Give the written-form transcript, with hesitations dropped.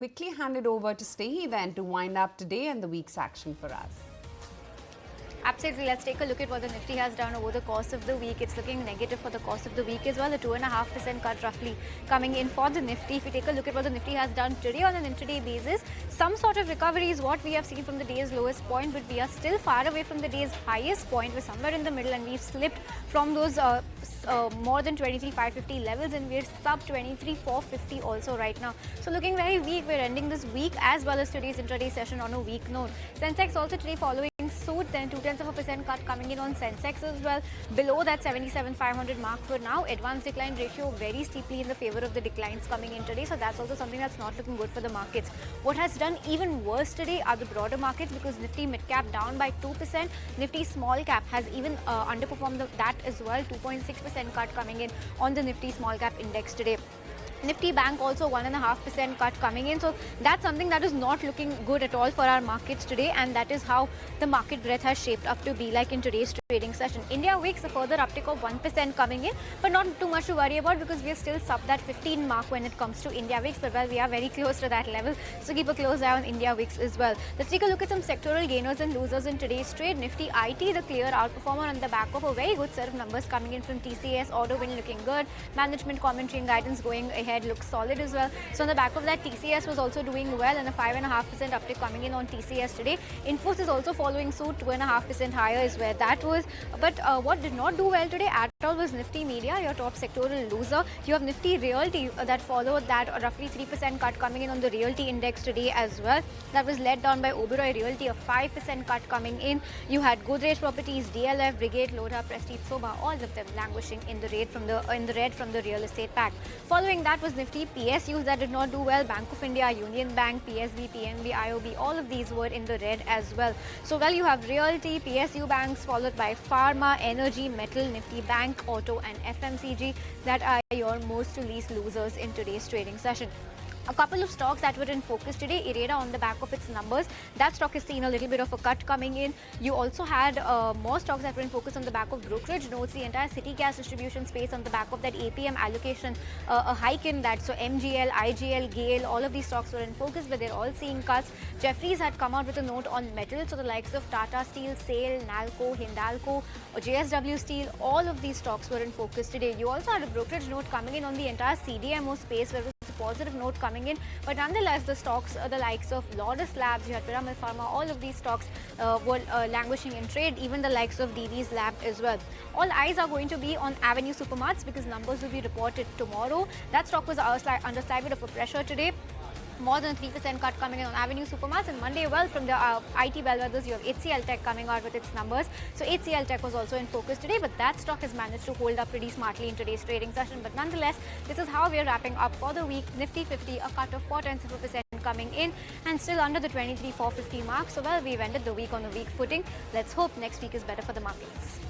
Quickly hand it over to Stehi then to wind up today and the week's action for us. Absolutely. Let's take a look at what the Nifty has done over the course of the week. It's looking negative for the course of the week as well. The 2.5% cut roughly coming in for the Nifty. If we take a look at what the Nifty has done today on an intraday basis, some sort of recovery is what we have seen from the day's lowest point, but we are still far away from the day's highest point. We're somewhere in the middle and we've slipped from those more than 23,550 levels, and we're sub 23,450 also right now. So looking very weak. We're ending this week as well as today's intraday session on a weak note. Sensex also today following suit, then 0.2% cut coming in on Sensex as well. Below that 77,500 mark for now. Advanced decline ratio very steeply in the favor of the declines coming in today. So that's also something that's not looking good for the markets. What has done even worse today are the broader markets, because Nifty mid cap down by 2%. Nifty small cap has even underperformed that as well. 2.6% cut coming in on the Nifty small cap index today. Nifty Bank also 1.5% cut coming in. So that's something that is not looking good at all for our markets today, and that is how the market breadth has shaped up to be like in today's trading session. India Wix, a further uptick of 1% coming in, but not too much to worry about because we are still sub that 15 mark when it comes to India Wix, but well, we are very close to that level. So keep a close eye on India Wix as well. Let's take a look at some sectoral gainers and losers in today's trade. Nifty IT, the clear outperformer on the back of a very good set of numbers coming in from TCS. Auto win looking good. Management commentary and guidance going ahead looks solid as well. So on the back of that, TCS was also doing well, and a 5.5% uptick coming in on TCS today. Infosys is also following suit, 2.5% higher is where that was. But what did not do well today at all was Nifty Media, your top sectoral loser. You have Nifty Realty that followed that, roughly 3% cut coming in on the Realty index today as well. That was led down by Oberoi Realty, a 5% cut coming in. You had Godrej Properties, DLF, Brigade, Lodha, Prestige, Sobha, all of them languishing in the red from the real estate pack. Following that was Nifty PSUs that did not do well. Bank of India, Union Bank, PSB, PNB, IOB, all of these were in the red as well. So well, you have Realty, PSU banks followed by Pharma, Energy, Metal, Nifty Bank, Auto and FMCG that are your most to least losers in today's trading session. A couple of stocks that were in focus today, Ireda on the back of its numbers, that stock has seen a little bit of a cut coming in. You also had more stocks that were in focus on the back of brokerage notes, the entire city gas distribution space on the back of that APM allocation, a hike in that. So MGL, IGL, GAIL, all of these stocks were in focus, but they're all seeing cuts. Jefferies had come out with a note on metal, so the likes of Tata Steel, SAIL, Nalco, Hindalco, JSW Steel, all of these stocks were in focus today. You also had a brokerage note coming in on the entire CDMO space, where positive note coming in, but nonetheless the stocks, the likes of Lotus Labs, you had Piramal Pharma, all of these stocks were languishing in trade, even the likes of Divi's Lab as well. All eyes are going to be on Avenue Supermarts because numbers will be reported tomorrow. That stock was under slight bit of a pressure today. More than 3% cut coming in on Avenue Supermarts. And Monday, well, from the IT bellwethers, you have HCL Tech coming out with its numbers. So HCL Tech was also in focus today, but that stock has managed to hold up pretty smartly in today's trading session. But nonetheless, this is how we're wrapping up for the week. Nifty 50, a cut of 0.4% coming in and still under the 23,450 mark. So well, we've ended the week on a weak footing. Let's hope next week is better for the markets.